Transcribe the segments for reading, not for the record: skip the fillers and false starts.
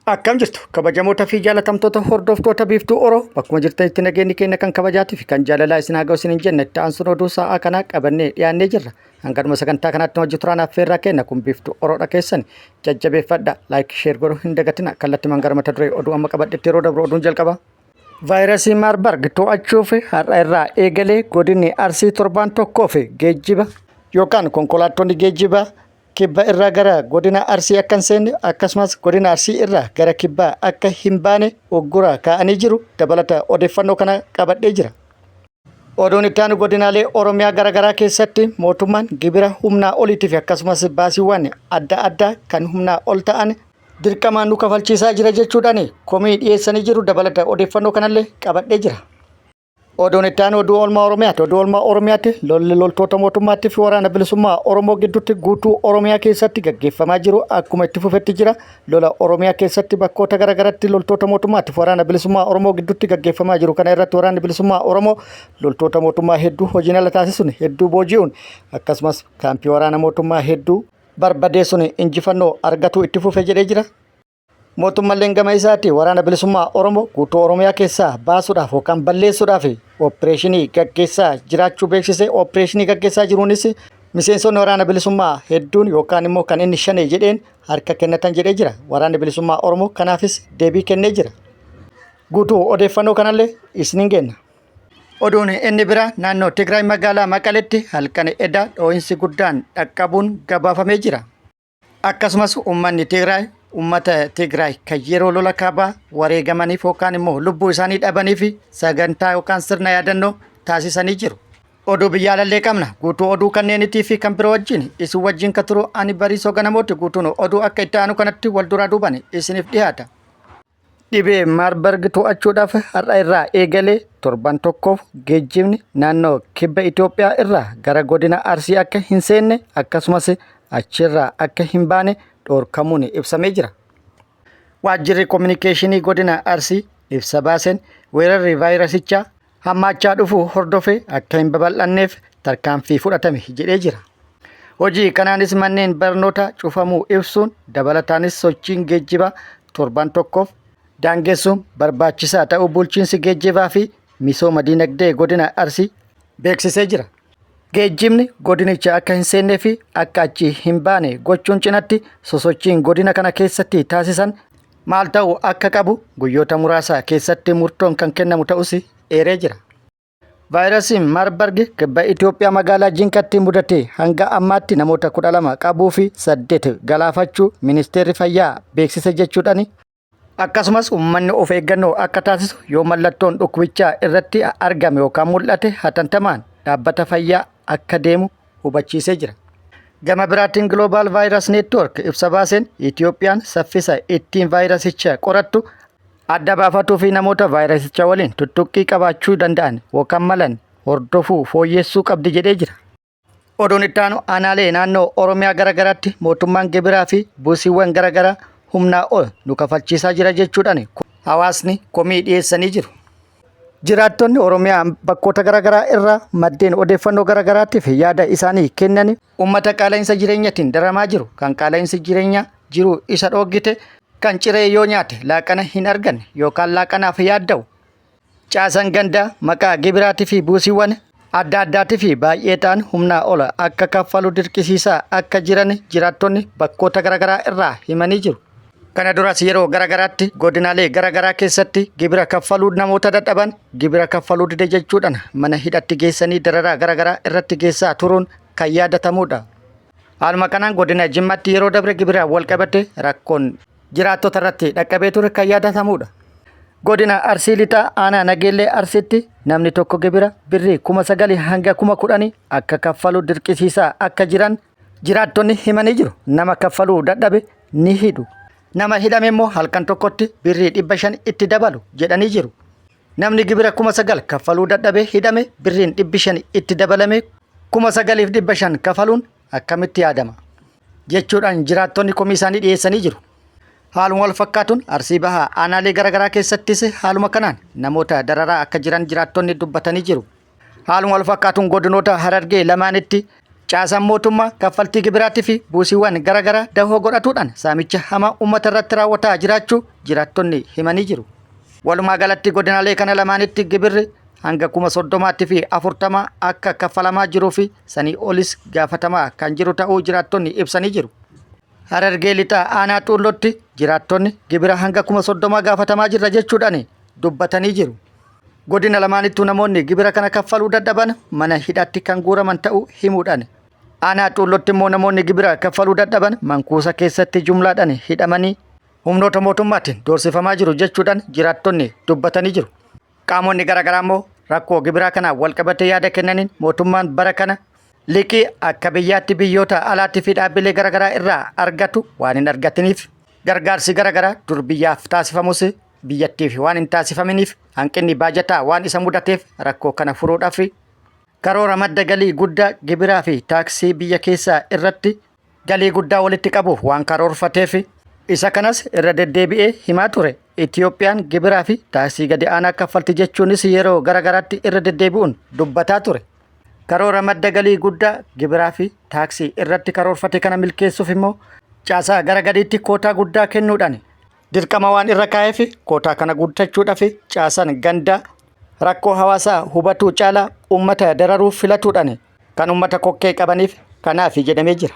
Akkam jirtu kabajamoota fi jaalatamtoota hordoftoota biiftuu Oroo bakkuma jirtanitti nageenyi keenya kan kabajaatii fi kan jaalalaa isin haa ga'u isin hin jenne ta'an sun oduu sa'aa kanaa qabannee dhiyaannee jirra. Hangaduma sagantaa kanaatti hojii turaan affeerraa kenna kun biiftuu Oroodha keessan jajjabeeffadha laayik sheer godhuu hin dagatina kallattii mangar mata duree oduu amma qabadhetti yeroo dabru oduun jalqaba. Vaayirasii Maarbarg to'achuuf har'a irraa eegalee godinni Arsii torbaan tokkoof geejjiba yookaan konkolaattonni geejjibaa kibba irraa gara godina Arsii akka hin seenne akkasumas godina Arsii irraa gara kibbaa akka hin baane ogguraa kaa'anii jiru dabalata odeeffannoo kana qabadhee jira. Oduun itti aanu godinaalee Oromiyaa garaagaraa keessatti mootummaan gibira humnaa oliitiif akkasumas baasiiwwan adda addaa kan humnaa ol ta'an dirqamaan nu kafalchiisaa jira jechuudhaan komii dhiyeessanii jiru dabalata odeeffannoo kanallee qabadhee jira. Oduun itti aanu oduu oolmaa Oromiyaati. Oduu oolmaa Oromiyaatti lolli loltoota mootummaatti fi waraana bilisummaa Oromoo gidduutti guutuu Oromiyaa keessatti gaggeeffamaa jiru akkuma itti fufetti jira. Lola Oromiyaa keessatti bakkoota garaagaraatti loltoota mootummaatti fi waraana bilisummaa Oromoo gidduutti gaggeeffamaa jiru. Kana irratti waraanni bilisummaa Oromoo loltoota mootummaa hedduu hojiin ala taasisuun hedduu booji'uun akkasumas kaampii waraana mootummaa hedduu barbadeessuun injifannoo argatu itti fufe jedhee jira. Mootummaan gama isaatti waraana bilisummaa Oromoo guutuu Oromiyaa keessaa baasuudhaaf yookaan balleessuudhaaf opereeshinii gaggeessaa jiraachuu beeksisee opereeshinii gaggeessaa jiruunis miseensonni waraana bilisummaa hedduun yookaan immoo kan inni shanee jedheen harka kennatan jedhee jira. Waraanni bilisummaa Oromoo kanaafis deebii kennee jira. Guutuu odeeffannoo kanallee isiniin kenna. Oduun inni biraa naannoo Tigraay magaalaa Maqaleetti halkan edda dhoo'insi guddaan dhaqqabuun gabaafamee jira. Akkasumas uummanni Tigraay ummata Tigraay kan yeroo lola kaabaa wareegamaniif yookaan immoo lubbuu isaanii dhabaniif sagantaa yookaan sirna yaadannoo taasisanii jiru. Oduu biyyaalallee qabna. Guutuu oduu kanneenitii fi kan biroo wajjin isin wajjin ka turu ani Bariisoo Ganamooti. Guutuun oduu akka itti aanu kanatti wal duraa duuban isiniif dhiyaata. Dhibee Maarbarg to'achuudhaaf har'a irraa eegalee torban tokkoof geejjibni naannoo kibba Itoophiyaa irraa gara godina Arsii akka hin seenne akkasumas achirraa akka hin baane dhorkamuun ibsamee jira. Waajjirri kominikeeshinii godina Arsii ibsa baaseen weerarri vaayirasichaa hammaachaa dhufuu hordofee akka hin babal'anneef tarkaanfii fudhatame jedhee jira. Hojii kanaanis manneen barnoota cufamuu ibsuun dabalataanis sochiin geejjibaa torban tokkoof daangessuun barbaachisaa ta'uu bulchiinsi geejjibaa fi misooma dinagdee godina Arsii beeksisee jira. Geejjibni godinicha akka hin seennee fi akka achi hin baane gochuun cinatti sosochiin godina kana keessatti taasisan maal ta'uu akka qabu guyyoota muraasa keessatti murtoon kan kennamu ta'us eeree jira. Vaayirasiin Maarbarg kibba Itoophiyaa magaalaa Jinkatti mudate hanga ammaatti namoota 12 qabuu fi 8 galaafachuu ministeerri fayyaa beeksise jechuudhaan akkasumas uummanni of eeggannoo akka taasisu yoo mallattoon dhukkubichaa irratti argame yookaan mul'ate hatantamaan dhaabbata fayyaa akka deemu hubachiisee jira. Gama biraatiin Global Virus Network ibsa baaseen Itoophiyaan saffisa ittiin vaayirasicha qorattu adda baafatuu fi namoota vaayirasicha waliin tuttuqqii qabaachuu danda'an yookaan malan hordofuu fooyyessuu qabdi jedhee jira. Oduun itti aanu aanaalee naannoo Oromiyaa garaagaraatti mootummaan gibiraa fi buusiiwwan garaagaraa humnaa ol nu kafalchiisaa jira jechuudhaan hawaasni komii dhiyeessanii jiru. Jiraattonni Oromiyaa bakkoota garaagaraa irraa maddeen odeeffannoo garaagaraatiif yaada isaanii kennan uummata qaala'insa jireenyaatiin daramaa jiru kan qaala'insi jireenyaa jiru isa dhoggite kan ciree yoo nyaate laaqana hin arganne yookaan laaqanaaf yaadda'u caasan gandaa maqaa gibiraatii fi buusiiwwan adda addaatii fi baay'ee ta'an humnaa ol akka kaffalu dirqisiisaa akka jiran jiraattonni bakkoota garaagaraa irraa himanii jiru. Kana duras yeroo garaagaraatti godinaalee garaagaraa keessatti gibira kaffaluu namoota dadhaban gibira kaffaluu dide jechuudhaan mana hidhatti geessanii dararaa garaagaraa irratti geessaa turuun kan yaadatamudha. Haaluma kanaan godina Jimmaatti yeroo dabre gibira wal qabate rakkoon jiraattota irratti dhaqqabee ture kan yaadatamudha. Godina Arsii lixaa aanaa Nageellee Arsiitti namni tokko gibira birrii 9,000 hanga 10,000 akka kaffalu dirqisiisaa akka jiran jiraattonni himanii jiru. Nama kaffaluu dadhabe ni hidhu. Nama hidhame immoo halkan tokkotti birrii 500 itti dabalu jedhanii jiru. Namni gibira 9,000 kaffaluu dadhabe hidhame birriin 500 itti dabalame 9,500 kafaluun akkamitti yaadama jechuudhaan jiraattonni komii isaanii dhiyeessanii jiru. Haaluma wal fakkaatuun Arsii bahaa aanaalee garaagaraa keessattis haaluma kanaan namoota dararaa akka jiran jiraattonni dubbatanii jiru. Haaluma wal fakkaatuun godinoota Harargee lamaanitti caasaan mootummaa kaffaltii gibiraatii fi buusiiwwan garaagaraa dahoo godhatuudhaan saamicha hamaa uummata irratti raawwataa jiraachuu jiraattonni himanii jiru. Walumaa galatti godinaalee kana lamaanitti gibirri hanga 30,000 fi 40 akka kaffalamaa jiruu fi sanii olis gaafatamaa kan jiru ta'uu jiraattonni ibsanii jiru. Harargee lixaa aanaa Xuullootti jiraattonni gibira hanga 30,000 gaafatamaa jirra jechuudhaan dubbatanii jiru. Godina lamaanittuu namoonni gibira kana kaffaluu dadhaban mana hidhaatti kan guuraman ta'uu himuudhaan aanaa Xuullootti immoo namoonni gibira kaffaluu dadhaban mankuusa keessatti jumlaadhaan hidhamanii humnoota mootummaatiin doorsifamaa jiru jechuudhaan jiraattonni dubbatanii jiru. Qaamonni garaagaraa immoo rakkoo gibiraa kana walqabatee yaada kennaniin mootummaan bara kana liqii akka biyyaatti biyyoota alaatti fi dhaabbilee garaagaraa irraa argatu waan hin argatiniif gargaarsi garaagaraa dur biyyaaf taasifamus biyyattiif waan hin taasifaminiif hanqinni baajataa waan isa mudateef rakkoo kana furuudhaaf karoora madda galii guddaa gibiraa fi taaksii biyya keessaa irratti galii guddaa walitti qabuuf waan karoorfateef isa kanas irra deddeebi'ee himaa ture. Itiyoophiyaan gibiraa fi taaksii gadi aanaa kaffalti jechuunis yeroo garaagaraatti irra deddeebi'uun dubbataa ture. Karoora madda galii guddaa gibiraa fi taaksii irratti karoorfate kana milkeessuuf immoo caasaa gara gadiitti kootaa guddaa kennuudhaan dirqama waan irra kaa'eef kootaa kana guuttachuudhaaf caasaan gandaa rakkoo hawaasaa hubatuu caalaa uummata dararuuf filatuudhaan kan uummata kokkee qabaniif kanaaf jedhamee jira.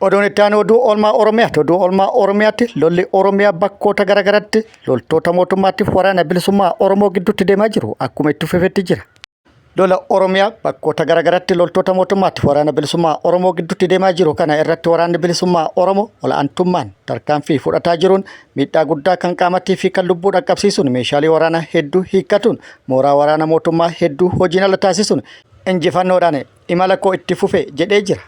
Oduun itti aanu oduu oolmaa Oromiyaati. Oduu oolmaa Oromiyaatti lolli Oromiyaa bakkoota garaagaraatti loltoota mootummaatiif waraana bilisummaa Oromoo gidduutti deemaa jiru akkuma itti fufetti jira. Lola Oromiyaa bakkoota garaagaraatti loltoota mootummaatiif waraana bilisummaa Oromoo gidduutti deemaa jiru kana irratti waraanni bilisummaa Oromoo olaantummaan tarkaanfii fudhataa jiruun miidhaa guddaa kan qaamattii fi kan lubbuu dhaqqabsiisuun meeshaalee waraanaa hedduu hiikkatuun mooraa waraana mootummaa hedduu hojiin ala taasisuun injifannoodhaan imala koo itti fufe jedhee jira.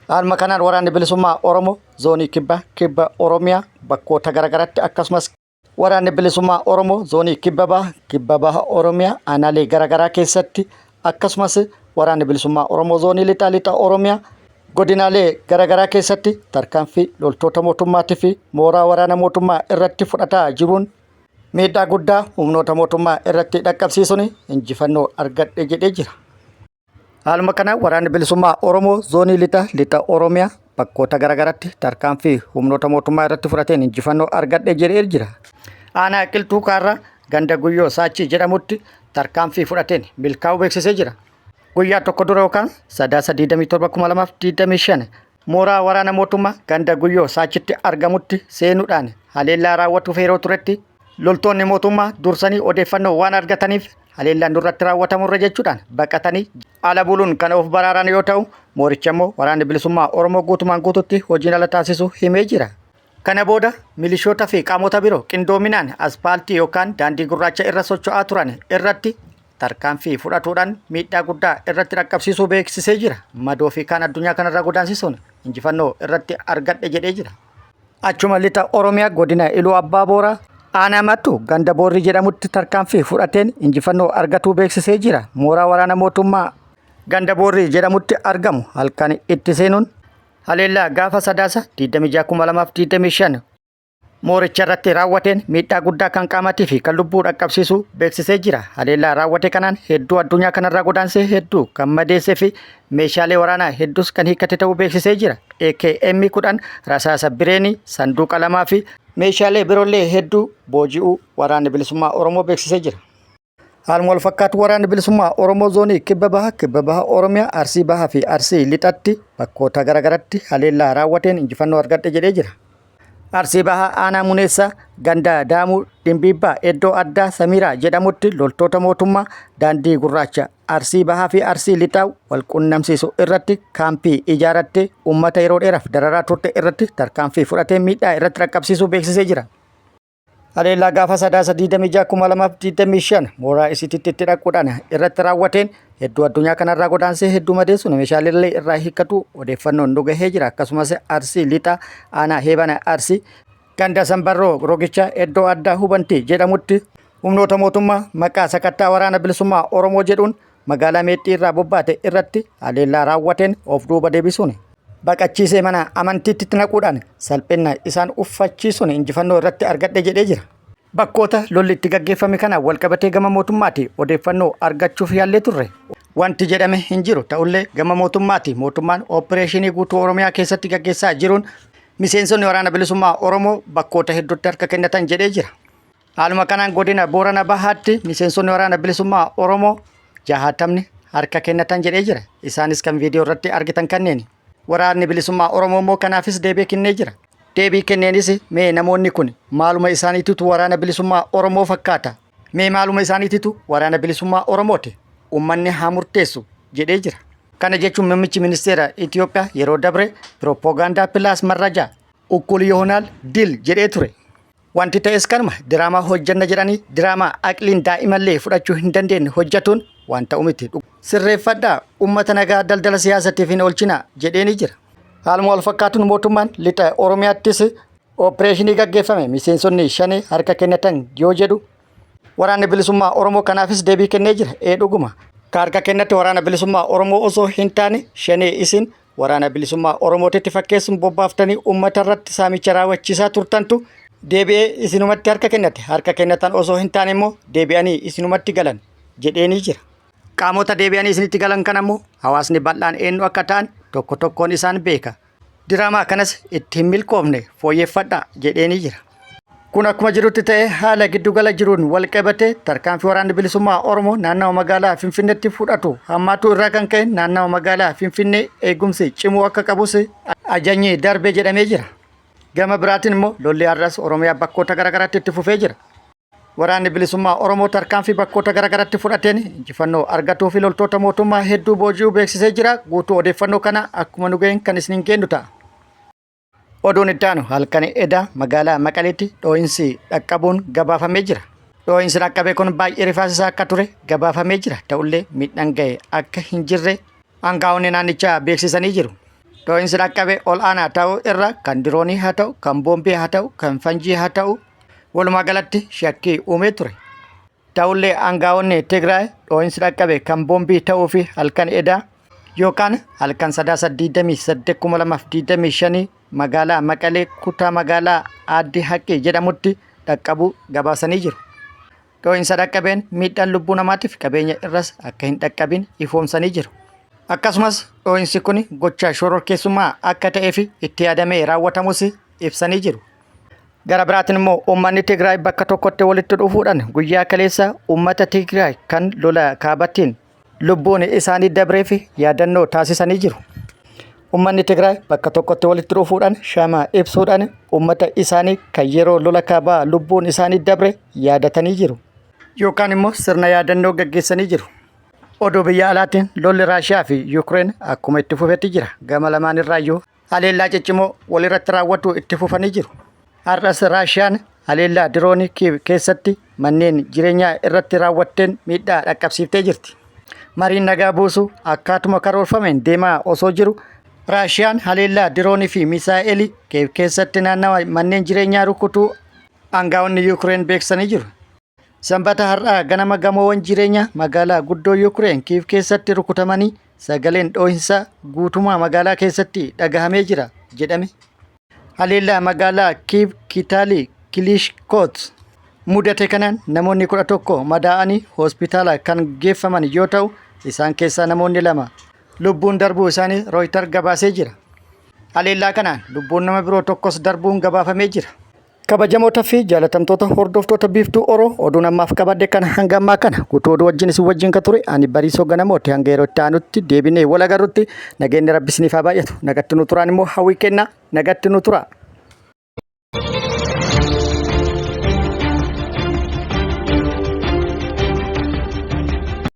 Haaluma kanaan waraanni bilisummaa Oromoo zoonii kibba Oromiyaa bakkoota garaagaraatti akkasumas waraanni bilisummaa Oromoo zoonii kibba baha Oromiyaa aanaalee garaagaraa keessatti akkasumas waraanni bilisummaa Oromoo zoonii lixa Oromiyaa godinaalee garaagaraa keessatti tarkaanfii loltoota mootummaatii fi mooraa waraana mootummaa irratti fudhataa jiruun miidhaa guddaa humnoota mootummaa irratti dhaqqabsiisuun injifannoo argadhe jedhee jira. Haaluma kanaan waraanni bilisummaa Oromoo zoonii lixa Oromiyaa bakkoota garaagaraatti tarkaanfii humnoota mootummaa irratti fudhateen injifannoo argadhe jedhee jira. Aanaa Qilxuu Kaarraa ganda Guyyoo Saachii jedhamutti tarkaanfii fudhateen milkaa'uu beeksisee jira. Guyyaa tokko dura yookaan 3/27/2025 mooraa waraana mootummaa ganda Guyyoo Saachitti argamutti seenuudhaan haleellaa raawwatuuf yeroo turetti loltoonni mootummaa dursanii odeeffannoo waan argataniif haleellaan duratti raawwatamurra jechuudhaan baqatanii ala buluun kan of baraaran yoo ta'u mooricha immoo waraanni bilisummaa Oromoo guutumaan guututti hojiin ala taasisu himee jira. Kana booda milishoota fi qaamota biroo qindoominaan aspaaltii yookaan daandii gurraacha irra socho'aa turan irratti tarkaanfii fudhatuudhaan miidhaa guddaa irratti dhaqqabsiisuu beeksisee jira. Madoo fi kaan addunyaa kanarraa godaansisuun injifannoo irratti argadhe jedhee jira. Achuma lixa Oromiyaa godina Iluu Abbaa Booraa aanaa Mattuu ganda Boorrii jedhamutti tarkaanfii fudhateen injifannoo argatuu beeksisee jira. Mooraa waraana mootummaa ganda Boorrii jedhamutti argamu halkan itti seenuun haleellaa gaafa 3/26/2025 mooricha irratti raawwateen miidhaa guddaa kan qaamatii fi kan lubbuu dhaqqabsiisuu beeksisee jira. Haleellaa raawwate kanaan hedduu addunyaa kanarraa godaansee hedduu kan madeessee fi meeshaalee waraanaa hedduus kan hiikkate ta'uu beeksisee jira. AKM 10 rasaasa bireenii sanduuqa lamaa fi meeshaalee biroollee hedduu booji'uu waraanni bilisummaa Oromoo beeksisee jira. Haaluma wal fakkaatu waraanni bilisummaa Oromoo zoonii kibba baha Oromiyaa Arsii bahaa fi Arsii lixatti bakkoota garaagaraatti haleellaa raawwateen injifannoo argadhe jedhee jira. Arsii bahaa aanaa Muneessaa ganda Daamuu Dimbiibbaa iddoo addaa Samiraa jedhamutti loltoota mootummaa daandii gurraacha Arsii bahaa fi Arsii lixaa wal qunnamsiisu irratti kaampii ijaarattee uummata yeroo dheeraaf dararaa turte irratti tarkaanfii fudhatee miidhaa irratti dhaqqabsiisuu beeksisee jira. Haleellaa gaafa 3/26/2025 mooraa isiititti itti dhaquudhaan irratti raawwateen hedduu addunyaa kanarraa godaansee hedduu madeessuun meeshaalee irraa hiikkatu odeeffannoon nu gahee jira. Akkasumas Arsii lixa aanaa Heebana Arsii ganda Sambarroo Rogicha iddoo addaa Hubantii jedhamutti humnoota mootummaa maqaa sakattaa waraana bilisummaa Oromoo jedhuun magaalaa Meexxii irraa bobbaate irratti haleellaa raawwateen of duuba deebisuun baqachiisee mana amantiitti naquudhaan salphina isaan uffachiisuun injifannoo irratti argadhe jedhee jira. Bakkoota lolli itti gaggeeffame kana walqabatee gama mootummaatti odeeffannoo argachuuf yaallee turre. wanti jedhame hin jiru. Ta'ullee gama mootummaati. Mootummaan opereeshinii guutuu Oromiyaa keessatti gaggeessaa jiruun miseensonni waraana bilisummaa Oromoo bakkoota hedduutti harka kennatan jedhee jira. Haaluma kanaan godina Boorana Bahaatti miseensonni waraana bilisummaa Oromoo 60 harka kennatan jedhee jira. Isaanis kan viidiyoo irratti argitan kanneeni. Waraanni bilisummaa Oromoo immoo kanaafis deebii kennee jira. Deebii kenneenis mee namoonni kun maaluma isaaniititu waraana bilisummaa Oromoo fakkaata? Mee maaluma isaaniititu waraana bilisummaa Oromooti? Uummanni haa murteessu jedhee jira. Kana jechuun muummichi ministeera Itoophiyaa yeroo dabre piroopoogaandaa pilaas marrajaa ukkul yoonaal dil jedhee ture. Wanti ta'es kanuma diraamaa hojjanna jedhanii diraamaa aqliin daa'imallee fudhachuu hin dandeenye hojjatuun waan ta'u miti. Sirreeffadhaa uummata nagaa daldala siyaasatiif hin oolchina jedheeni jira. Haaluma wal fakkaatuun mootummaan lixa Oromiyaattis opereeshinii gaggeeffame miseensonni 5 harka kennatan yoo jedhu waraanni bilisummaa Oromoo kanaafis deebii kennee jira. Dhuguma ka harka kennate waraana bilisummaa Oromoo osoo hin taane 5 isin waraana bilisummaa Oromootitti fakkeessuun bobbaaftanii uummata irratti saamicha raawwachiisaa turtantu deebi'ee isinumatti harka kennate. Harka kennatan osoo hin taane immoo deebi'anii isinumatti galan jedheeni jira. Qaamota deebi'anii isinitti galan kana immoo hawaasni bal'aan eenyu akka ta'an tokko tokkoon isaan beeka. Diraamaa kanas itti hin milkoofne fooyyeffadhaa jedheeni jira. Kun akkuma jirutti ta'e haala giddugala jiruun wal qabatee tarkaanfii waraanni bilisummaa Oromoo naannawa magaalaa Finfinneetti fudhatu hammaatu irraa kan ka'e naannawa magaalaa Finfinnee eegumsi cimuu akka qabus ajajni darbee jedhamee jira. Gama biraatiin immoo lolli har'as Oromiyaa bakkoota garaagaraatti itti fufee jira. Waraanni bilisummaa Oromoo tarkaanfii bakkoota garaagaraatti fudhateen injifannoo argatuu fi loltoota mootummaa hedduu booji'uu beeksisee jira. Guutuu odeeffannoo kana akkuma nu ga'een kan isiniin kennu ta'a. Oduun itti aanu halkan edaa magaalaa Maqaleetti dhoo'insi dhaqqabuun gabaafamee jira. Dhoo'insi dhaqqabee kun baay'ee rifaasisaa akka ture gabaafamee jira. Ta'ullee miidhaan ga'e akka hin jirre aangaa'onni naannichaa beeksisanii jiru. Dhoo'insi dhaqqabee ol aanaa ta'uu irra kan diroonii haa ta'u, kan boombii haa ta'u, kan fanjii haa ta'u walumaa galatti shakkii uumee ture. Ta'ullee aangaa'onni Tigraay dhoo'insi dhaqqabe kan boombii ta'uu fi halkan edaa yookaan halkan 3/28/2025 magaalaa Maqalee kutaa magaalaa Aaddi Haqqee jedhamutti dhaqqabuu gabaasanii jiru. Dhoo'insa dhaqqabeen miidhaan lubbuu namaatiif qabeenya irras akka hin dhaqqabin ifoomsanii jiru. Akkasumas dhoo'insi kun gochaa shororkeessummaa akka ta'ee fi itti yaadamee raawwatamus ibsanii jiru. Gara biraatiin immoo uummanni Tigraay bakka tokkotti walitti dhufuudhaan guyyaa kaleessa uummata Tigraay kan lola kaabattiin lubbuun isaanii dabree fi yaadannoo taasisanii jiru. Uummanni Tigraay bakka tokkotti walitti dhufuudhaan shama ibsuudhaan uummata isaanii kan yeroo lola kaabaa lubbuun isaanii dabre yaadatanii jiru. Yookaan immoo sirna yaadannoo gaggeessanii jiru. Oduu biyya alaatiin lolli Raashiyaa fi Yuukireen akkuma itti fufetti jira. Gama lamaan irraayyuu haleellaa ciccimoo walirratti raawwatu itti fufanii jiru. Har'as Raashiyaan haleellaa diroonii Kiiv keessatti manneen jireenyaa irratti raawwatteen miidhaa dhaqqabsiiftee jirti. Mariin nagaa buusuu akkaatuma karoorfameen deemaa osoo jiru Raashiyaan haleellaa diroonii fi misaa'elii Kiiv keessatti naannawa manneen jireenyaa rukutuu aangaa'onni Yuukireen beeksisanii jiru. Sanbata har'aa ganama gamoowwan jireenyaa magaalaa guddoo Yuukireen Kiiv keessatti rukutamanii sagaleen dhoo'insaa guutumaa magaalaa keessatti dhagahamee jira jedhame. Haleellaa magaalaa Kiiv Kitaalii Kilishkoot mudate kanaan namoonni 11 madaa'anii hospitaala kan geeffaman yoo ta'u isaan keessaa namoonni 2 lubbuun darbuu isaanii Rooyiter gabaasee jira. Haleellaa kanaan lubbuun nama biroo tokkos darbuun gabaafamee jira. Kabajamoota fi jaalatamtoota hordoftoota biiftuu Oroo oduun ammaaf qabadde kana hanga ammaa kana guutuu oduu wajjin isin wajjin kan ture ani Bariisoo Ganamooti hanga yeroo itti aanutti deebinee wal agarrutti nageenyi Rabbi isiniif haa baay'atu. Nagatti nu turaan immoo hawwii kennaa nagatti nu tura.